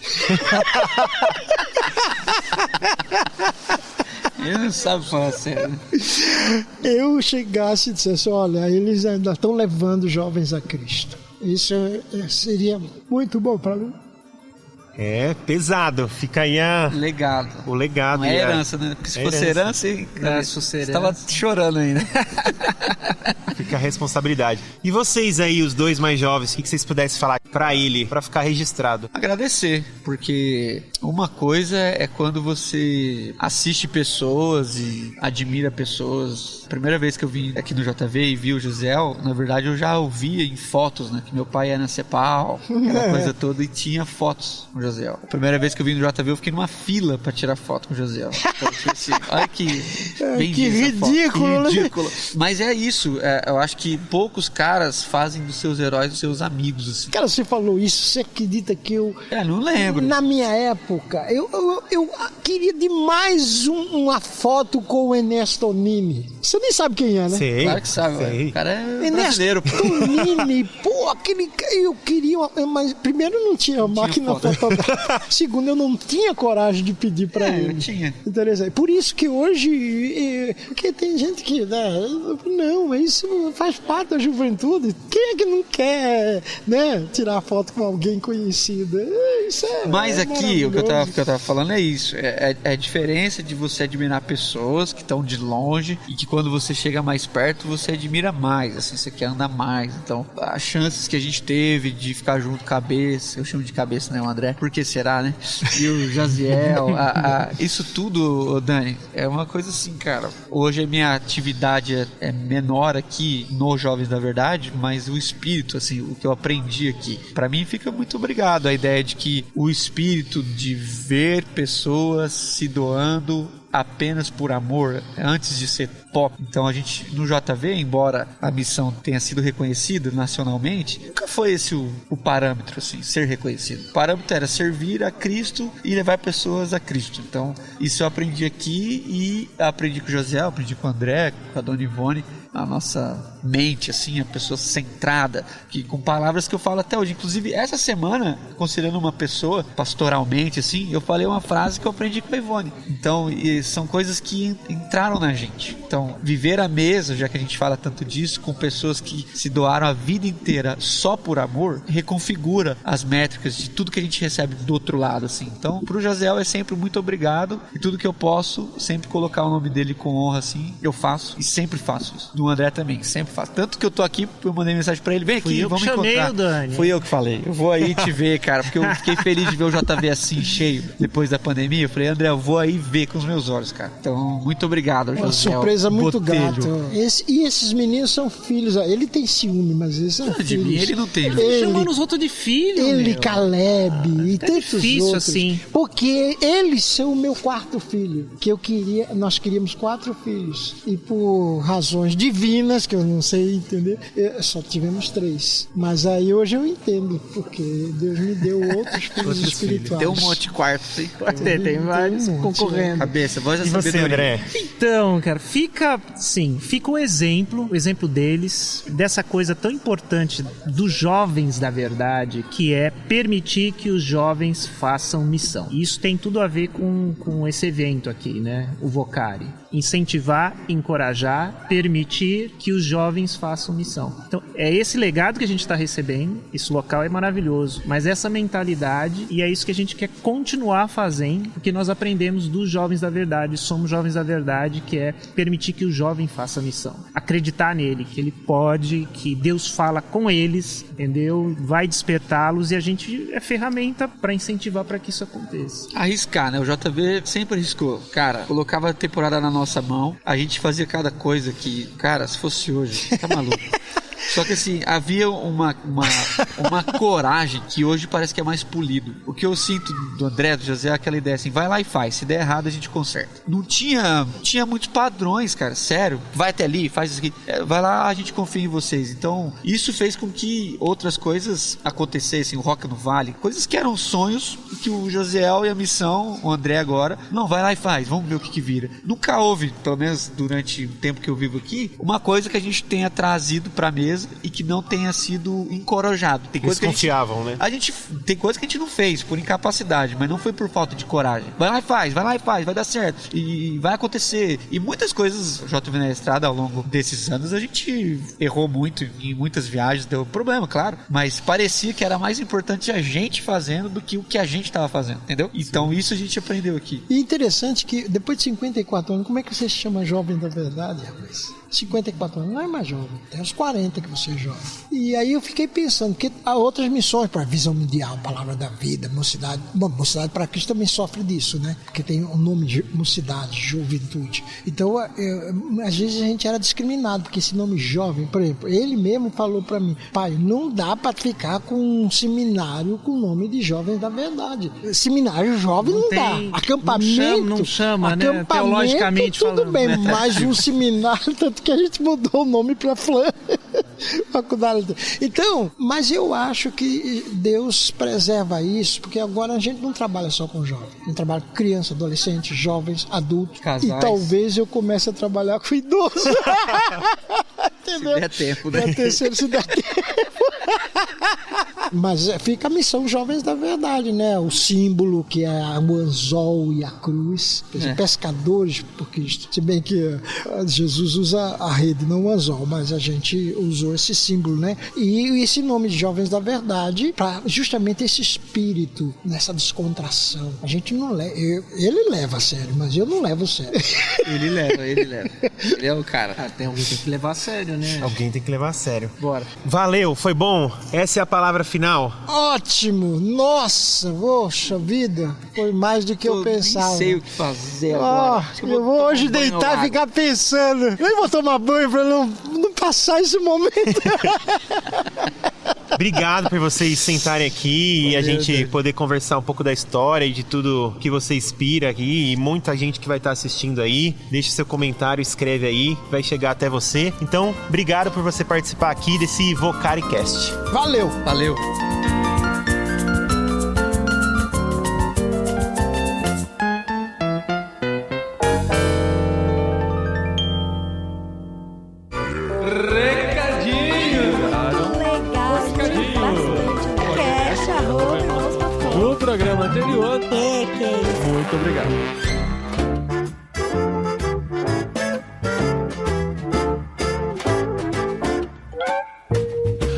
Ele não sabe falar sério. Eu chegasse e dissesse, olha, eles ainda estão levando jovens a Cristo. Isso seria muito bom para mim. É pesado, fica aí legado. O legado. Não é herança, né? Porque se fosse herança, você estava chorando ainda. Fica a responsabilidade. E vocês aí, os dois mais jovens, o que vocês pudessem falar pra ele, pra ficar registrado? Agradecer, porque uma coisa é quando você assiste pessoas e admira pessoas. A primeira vez que eu vim aqui no JV e vi o Gisel, na verdade eu já ouvia em fotos, né? Que meu pai era na CEPAL, aquela coisa toda, e tinha fotos com o Gisel. A primeira vez que eu vim no JV, eu fiquei numa fila pra tirar foto com o Gisel. Então, assim, olha que ridículo, né? Ridículo. Mas é isso, eu acho que poucos caras fazem dos seus heróis os seus amigos, assim. Cara, você falou isso, você acredita que eu... não lembro. Na minha época, eu queria demais uma foto com o Ernesto Nini. Você nem sabe quem é, né? Sei. Claro que sabe, sei. O cara é Ernesto brasileiro. Nini, pô, aquele... Eu queria... Mas primeiro eu não tinha máquina fotográfica. Segundo, eu não tinha coragem de pedir pra ele. Eu tinha. Interessante. Por isso que hoje... Porque tem gente que... Não, mas isso faz parte da juventude. Quem é que não quer, né, tirar foto com alguém conhecido? isso é. Mas aqui, o que eu tava falando é isso. É a diferença de você admirar pessoas que estão de longe e que quando você chega mais perto, você admira mais, assim, você quer andar mais. Então, as chances que a gente teve de ficar junto cabeça, eu chamo de cabeça, né, o André? Por que será, né? E o Jaziel, isso tudo, Dani, é uma coisa assim, cara. Hoje a minha atividade é menor aqui no Jovens da Verdade, mas o espírito, assim, o que eu aprendi aqui, pra mim fica muito obrigado a ideia de que o espírito de ver pessoas se doando apenas por amor, antes de ser pop. Então a gente, no JV, embora a missão tenha sido reconhecida nacionalmente, nunca foi esse o parâmetro, assim, ser reconhecido. O parâmetro era servir a Cristo e levar pessoas a Cristo. Então, isso eu aprendi aqui e aprendi com o José, aprendi com o André, com a Dona Ivone, a nossa mente, assim, a pessoa centrada, que com palavras que eu falo até hoje. Inclusive, essa semana, considerando uma pessoa pastoralmente, assim, eu falei uma frase que eu aprendi com a Ivone. Então, são coisas que entraram na gente. Então, viver à mesa, já que a gente fala tanto disso, com pessoas que se doaram a vida inteira só por amor, reconfigura as métricas de tudo que a gente recebe do outro lado, assim. Então, pro Jaziel é sempre muito obrigado, e tudo que eu posso, sempre colocar o nome dele com honra, assim, eu faço, e sempre faço isso. Do André também, sempre faço. Tanto que eu tô aqui, eu mandei mensagem pra ele, vem aqui, vamos encontrar. Dani. Fui eu que falei, eu vou aí te ver, cara, porque eu fiquei feliz de ver o JV assim, cheio, depois da pandemia. Eu falei, André, eu vou aí ver com os meus olhos, cara. Então, muito obrigado, José. Uma surpresa muito grata. E esses meninos são filhos. Ele tem ciúme, mas eles são filhos. De mim ele não tem. Chamando os outros de filho, Ele, Caleb e tantos difícil, outros. assim. Porque eles são o meu quarto filho. Que nós queríamos 4 filhos. E por razões divinas, que eu não sei entender, só tivemos 3. Mas aí hoje eu entendo, porque Deus me deu outros filhos espirituais. Tem um monte de quarto, hein? Tem vários concorrendo. Cabeça, voz da E você, André? Então, cara, fica o exemplo deles, dessa coisa tão importante dos jovens da verdade, que é permitir que os jovens façam missão. E isso tem tudo a ver com esse evento aqui, né? O Vocari. Incentivar, encorajar, permitir que os jovens façam missão. Então, é esse legado que a gente está recebendo, esse local é maravilhoso, mas essa mentalidade, e é isso que a gente quer continuar fazendo, porque nós aprendemos dos jovens da verdade, somos jovens da verdade, que é permitir que o jovem faça missão. Acreditar nele, que ele pode, que Deus fala com eles, entendeu? Vai despertá-los e a gente é ferramenta para incentivar para que isso aconteça. Arriscar, né? O JV sempre arriscou. Cara, colocava a temporada na nossa mão, a gente fazia cada coisa que, cara, se fosse hoje, tá maluco. Só que assim, havia uma coragem que hoje parece que é mais polido. O que eu sinto do André, do José, é aquela ideia assim, vai lá e faz, se der errado a gente conserta. Não tinha muitos padrões, cara, sério. Vai até ali, faz isso aqui, vai lá, a gente confia em vocês. Então, isso fez com que outras coisas acontecessem, o Roca no Vale, coisas que eram sonhos, que o Josiel e a missão, o André agora, não, vai lá e faz, vamos ver o que vira. Nunca houve, pelo menos durante o tempo que eu vivo aqui, uma coisa que a gente tenha trazido pra mesa e que não tenha sido encorajado. Tem coisa Eles confiavam, né? Tem coisa que a gente não fez por incapacidade, mas não foi por falta de coragem. Vai lá e faz, vai dar certo. E vai acontecer. E muitas coisas, o JV na estrada, ao longo desses anos, a gente errou muito em muitas viagens, deu problema, claro. Mas parecia que era mais importante a gente fazendo do que o que a gente estava fazendo, entendeu? Então isso a gente aprendeu aqui. E interessante que depois de 54 anos, como é que você se chama jovem da verdade, rapaz? 54 anos não é mais jovem, tem uns 40 que você é jovem. E aí eu fiquei pensando, porque há outras missões para Visão Mundial, Palavra da Vida, Mocidade. Bom, Mocidade para Cristo também sofre disso, né? Porque tem o nome de Mocidade, Juventude. Então, às vezes a gente era discriminado, porque esse nome jovem, por exemplo, ele mesmo falou para mim, pai, não dá para ficar com um seminário com o nome de Jovens da Verdade. Seminário jovem não dá. Acampamento. Não chama, né? Teologicamente tudo falando. bem, mas um seminário, tanto que a gente mudou o nome para Flan. Faculdade. Então, mas eu acho que Deus preserva isso, porque agora a gente não trabalha só com jovens. A gente trabalha com crianças, adolescentes, jovens, adultos. Casais. E talvez eu comece a trabalhar com idosos. Entendeu? Se der tempo, né? Se der tempo. Mas fica a missão Jovens da Verdade, né? O símbolo que é o anzol e a cruz. Pescadores por Cristo. Se bem que Jesus usa a rede, não o anzol, mas a gente usou esse símbolo, né? E esse nome de Jovens da Verdade para justamente esse espírito, nessa descontração. A gente não leva... Ele leva a sério, mas eu não levo a sério. Ele leva. Ele é o cara. Tem alguém que tem que levar a sério, né? Alguém tem que levar a sério. Bora. Valeu, foi bom? Essa é a palavra final? Ótimo! Nossa, poxa vida! Foi mais do que eu pensava. Nem sei o que fazer agora. Acho que Eu vou hoje deitar e ficar pensando. Eu vou tomar banho pra não passar esse momento. Obrigado por vocês sentarem aqui e a gente poder conversar um pouco da história e de tudo que você inspira aqui. E muita gente que vai estar assistindo aí. Deixa seu comentário, escreve aí, vai chegar até você. Então, obrigado por você participar aqui desse VocariCast. Valeu! Valeu! No programa anterior. Muito obrigado.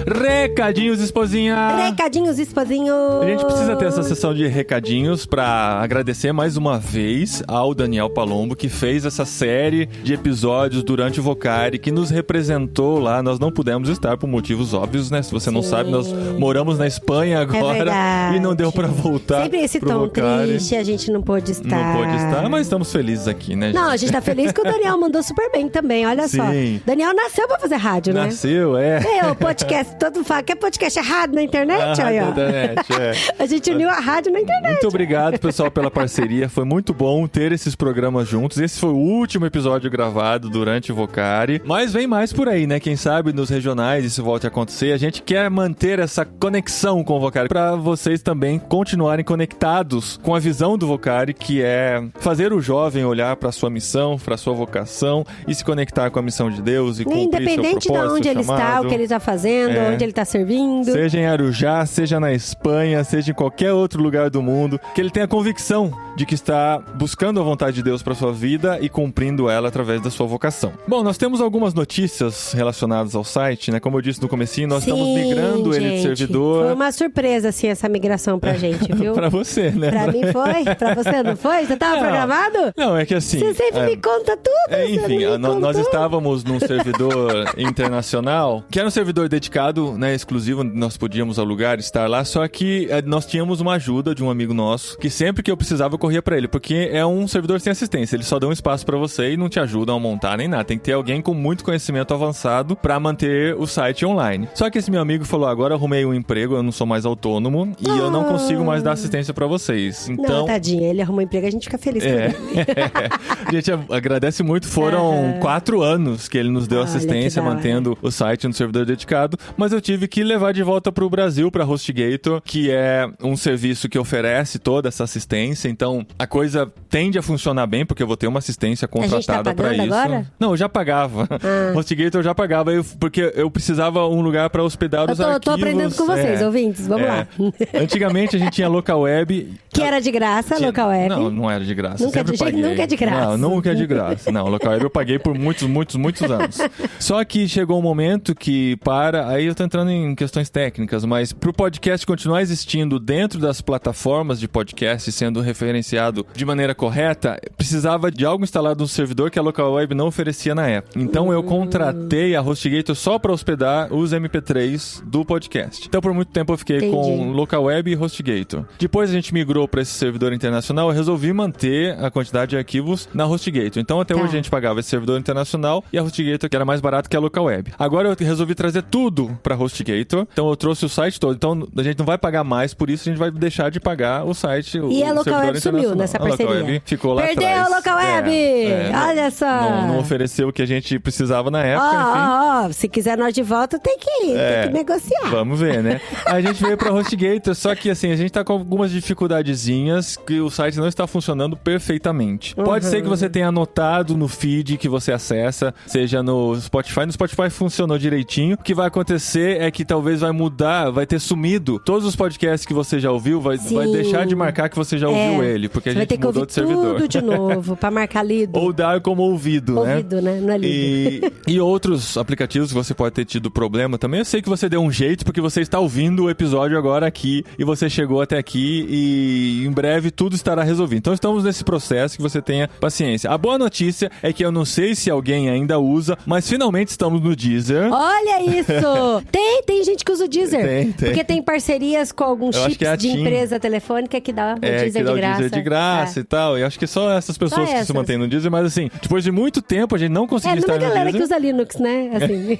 Recadinhos, esposinha! Recadinhos, esposinho! A gente precisa ter essa sessão de recadinhos pra agradecer mais uma vez ao Daniel Palombo, que fez essa série de episódios durante o Vocari, que nos representou lá. Nós não pudemos estar por motivos óbvios, né? Se você não sabe, nós moramos na Espanha agora e não deu pra voltar. Sempre esse tom Vocari. triste, a gente não pôde estar. Não pôde estar, mas estamos felizes aqui, né, gente? Não, a gente tá feliz que o Daniel mandou super bem também, olha só. Daniel nasceu pra fazer rádio, né? Nasceu, é. O podcast, todo mundo fala que é podcast errado na internet, aí, ó. A gente uniu a rádio na internet. Muito obrigado, pessoal, pela parceria. Foi muito bom ter esses programas juntos. Esse foi o último episódio gravado durante o Vocari. Mas vem mais por aí, né? Quem sabe nos regionais isso volte a acontecer. A gente quer manter essa conexão com o Vocari para vocês também continuarem conectados com a visão do Vocari, que é fazer o jovem olhar para sua missão, para sua vocação e se conectar com a missão de Deus e cumprir seu propósito, independente de onde ele está, o que ele está fazendo, onde ele está servindo. Seja em Arujá, seja na Espanha, seja em qualquer outro lugar do mundo, que ele tenha a convicção de que está buscando a vontade de Deus para sua vida e cumprindo ela através da sua vocação. Bom, nós temos algumas notícias relacionadas ao site, né? Como eu disse no comecinho, nós estamos migrando ele de servidor. Foi uma surpresa, assim, essa migração pra gente, viu? Pra você, né? Pra mim foi, pra você não foi? Você tava programado? Não, é que assim... Você sempre me conta tudo. Enfim, nós estávamos num servidor internacional, que era um servidor dedicado, né, exclusivo, onde nós podíamos alugar, estar lá, só que nós tínhamos uma ajuda de um amigo nosso, que sempre que eu precisava eu corria pra ele, porque é um servidor sem assistência, eles só dão espaço pra você e não te ajudam a montar nem nada, tem que ter alguém com muito conhecimento avançado pra manter o site online. Só que esse meu amigo falou, agora eu arrumei um emprego, eu não sou mais autônomo e eu não consigo mais dar assistência pra vocês. Então... Não, tadinho, ele arrumou um emprego, a gente fica feliz por ele. A gente agradece muito, foram 4 anos que ele nos deu assistência, mantendo o site no servidor dedicado, mas eu tive que levar de volta pro Brasil, pra HostGator, que é um serviço que oferece toda essa assistência, então a coisa tende a funcionar bem, porque eu vou ter uma assistência contratada pra isso. Agora? Não, eu já pagava. HostGator eu já pagava, porque eu precisava um lugar pra hospedar os arquivos. Eu tô aprendendo com vocês, ouvintes, vamos lá. Antigamente a gente tinha local web. Que era de graça, local web? Não era de graça. Nunca é de graça. Não, nunca é de graça. Não, local web eu paguei por muitos anos. Só que chegou um momento que aí eu tô entrando em questões técnicas, mas pro podcast continuar existindo dentro das plataformas de podcast, sendo referenciado de maneira correta, precisava de algo instalado no servidor que a local web não oferecia na época. Então eu contratei a HostGator só para hospedar os MP3 do podcast. Então por muito tempo eu fiquei com local web e HostGator. Depois a gente migrou para esse servidor internacional, eu resolvi manter a quantidade de arquivos na HostGator. Então até hoje a gente pagava esse servidor internacional e a HostGator, que era mais barato que a local web. Agora eu resolvi trazer tudo para HostGator. Então eu trouxe o site todo. Então a gente não vai pagar mais, por isso a gente vai deixar de pagar o site. E a local web sumiu nessa parceria. A local web ficou lá atrás. Perdeu a local web! Olha só! Não ofereceu o que a gente precisava na época, enfim. Se quiser nós de volta, tem que negociar. Vamos ver, né? A gente veio pra HostGator, só que assim, a gente tá com algumas dificuldades dificuldadezinhas que o site não está funcionando perfeitamente. Pode ser que você tenha anotado no feed que você acessa, seja no Spotify. No Spotify funcionou direitinho. O que vai acontecer é que talvez vai mudar, vai ter sumido todos os podcasts que você já ouviu, vai deixar de marcar que você já ouviu ele, porque a gente mudou de servidor. Vai ter que ouvir tudo de novo, pra marcar lido. Ou dar como ouvido, né? Ouvido, né? Não é lido. E outros aplicativos que você pode ter tido problema também. Eu sei que você deu um jeito, porque você está ouvindo o episódio agora aqui, e você chegou até aqui, e em breve tudo estará resolvido. Então estamos nesse processo, que você tenha paciência. A boa notícia é que eu não sei se alguém ainda usa, mas finalmente estamos no Deezer. Olha isso! Tem gente que usa o Deezer. Tem. Porque tem parcerias com alguns chips de empresa telefônica que dá o Deezer de graça. Deezer de graça e tal. E acho que só essas pessoas que se mantêm no Deezer, mas assim, depois de muito tempo a gente não conseguiu estar no Deezer. É a galera que usa Linux, né? Assim.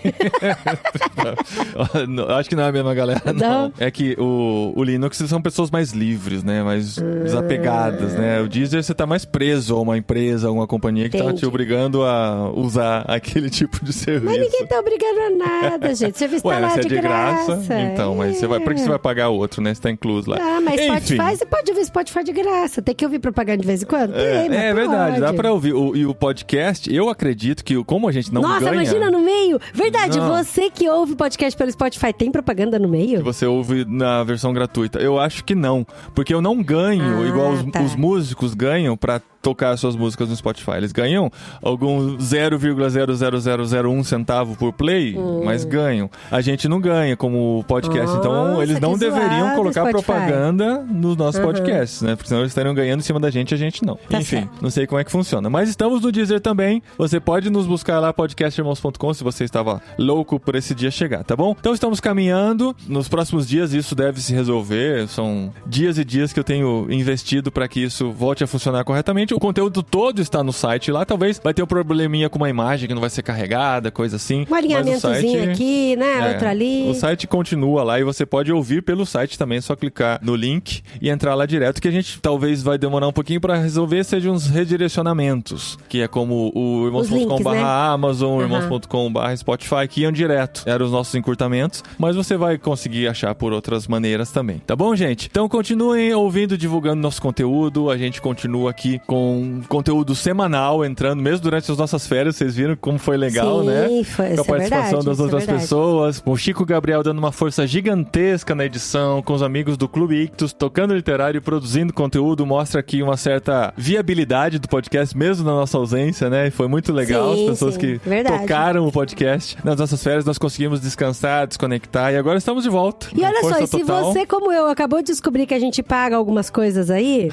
Acho que não é a mesma galera, não. É que o Linux são pessoas mais livres, né? Mais desapegadas, né? O Deezer você tá mais preso a uma empresa, a uma companhia que tá te obrigando a usar aquele tipo de serviço. Mas ninguém tá obrigando a nada, gente. O serviço tá lá de graça. Então, mas você vai, por que você vai pagar outro, né? Você tá incluso lá. Ah, mas Spotify, você pode ouvir Spotify de graça. Tem que ouvir propaganda de vez em quando? É verdade, dá pra ouvir. E o podcast, eu acredito que como a gente não ganha... Nossa, imagina no meio. Verdade, você que ouve podcast pelo Spotify, tem propaganda no meio? Que você ouve na versão gratuita. Eu acho que não, porque eu não ganho igual os músicos ganham pra tocar suas músicas no Spotify. Eles ganham algum 0,00001 centavo por play, mas ganham. A gente não ganha como podcast, então eles não deveriam colocar propaganda nos nossos podcasts, né? Porque senão eles estariam ganhando em cima da gente, a gente não. Tá Enfim, certo. não sei como é que funciona. Mas estamos no Deezer também. Você pode nos buscar lá, podcastermãos.com, se você estava louco por esse dia chegar, tá bom? Então estamos caminhando. Nos próximos dias isso deve se resolver. São dias e dias que eu tenho investido para que isso volte a funcionar corretamente. O conteúdo todo está no site lá. Talvez vai ter um probleminha com uma imagem que não vai ser carregada, coisa assim. Um alinhamentozinho aqui, né? Outro ali. O site continua lá e você pode ouvir pelo site também. É só clicar no link e entrar lá direto, que a gente talvez vai demorar um pouquinho para resolver, sejam uns redirecionamentos, que é como o irmãos.com/Amazon, irmãos.com/Spotify, que iam direto. Eram os nossos encurtamentos, mas você vai conseguir achar por outras maneiras também. Tá bom, gente? Então continuem ouvindo, divulgando nosso conteúdo. A gente continua aqui com conteúdo semanal, entrando, mesmo durante as nossas férias. Vocês viram como foi legal, né? Foi, com a participação das outras pessoas. Com o Chico Gabriel dando uma força gigantesca na edição, com os amigos do Clube Ictus, tocando literário e produzindo conteúdo. Mostra aqui uma certa viabilidade do podcast, mesmo na nossa ausência, né? E foi muito legal. As pessoas que tocaram o podcast. Nas nossas férias nós conseguimos descansar, desconectar, e agora estamos de volta. E olha só, e se você, como eu, acabou de descobrir que a gente paga algumas coisas aí...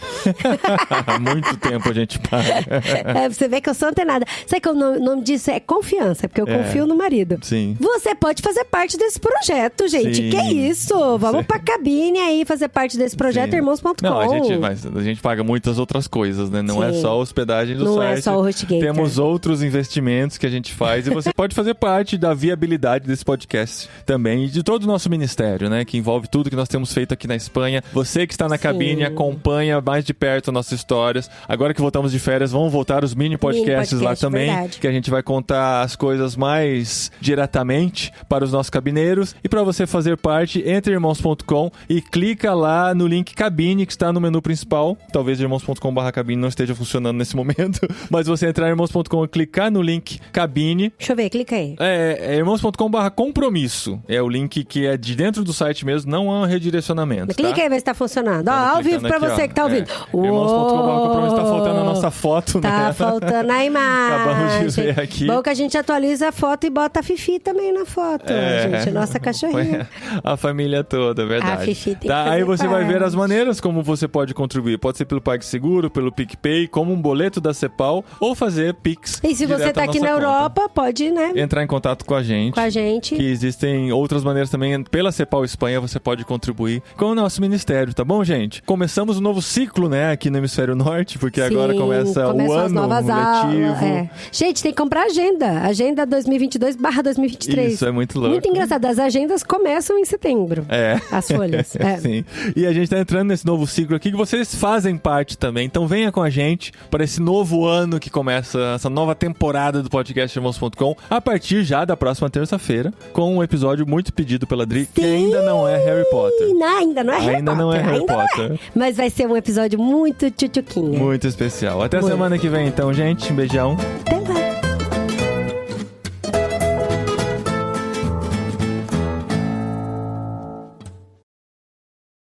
Há muito tempo a gente paga. Você vê que eu sou antenada. Sabe que o nome disso é confiança, porque eu confio no marido. Sim. Você pode fazer parte desse projeto, gente. Sim. Que isso? Vamos pra cabine aí fazer parte desse projeto, irmãos.com. Não, a gente paga muitas outras coisas, né? Não é só a hospedagem do site. Não é só o HostGator. Temos outros investimentos que a gente faz e você pode fazer parte da viabilidade desse podcast também e de todo o nosso ministério, né? Que envolve tudo que nós temos feito aqui na Espanha. Você que está na cabine, acompanha mais de perto nossas histórias. Agora que voltamos de férias, vão voltar os mini podcasts lá também, que a gente vai contar as coisas mais diretamente para os nossos cabineiros. E para você fazer parte, entre irmãos.com e clica lá no link cabine, que está no menu principal. Talvez irmãos.com/cabine não esteja funcionando nesse momento, mas você entrar em irmãos.com e clicar no link cabine. Deixa eu ver, clica aí. É irmãos.com/compromisso. É o link que é de dentro do site mesmo, não há um redirecionamento. Clica aí, ver se tá funcionando. Ao vivo pra você que tá ouvindo. Irmãos.com/compromisso, tá faltando a nossa foto, né? Tá faltando a imagem. Acabamos de ver aqui. Bom que a gente atualiza a foto e bota a Fifi também na foto, gente. Nossa cachorrinha. A família toda, verdade. A Fifi tem que aí você vai ver as maneiras como você pode contribuir. Pode ser pelo PagSeguro, pelo PicPay, como um boleto da Cepal, ou fazer Pix. E se você tá aqui na Europa, pode, né? Entrar em contato com a gente. Que existem outras maneiras também. Pela Cepal Espanha, você pode contribuir com o nosso ministério, tá bom, gente? Começamos um novo ciclo, né, aqui no Hemisfério Norte, porque agora começa o ano novas letivo. Aulas, Gente, tem que comprar agenda 2022/2023. Isso é muito louco. Muito engraçado. As agendas começam em setembro. As folhas. Sim. E a gente tá entrando nesse novo ciclo aqui que vocês fazem parte também. Então venha com a gente para esse novo ano que começa, essa nova temporada do podcast Irmãos.com, a partir já da próxima terça-feira, com um episódio muito pedido pela Dri, que ainda não é Harry Potter. Ainda não é Harry Potter. Ainda não é Harry Potter. Mas vai ser um episódio muito tchutchuquinha. Muito especial. Até a semana que vem, então, gente. Um beijão. Até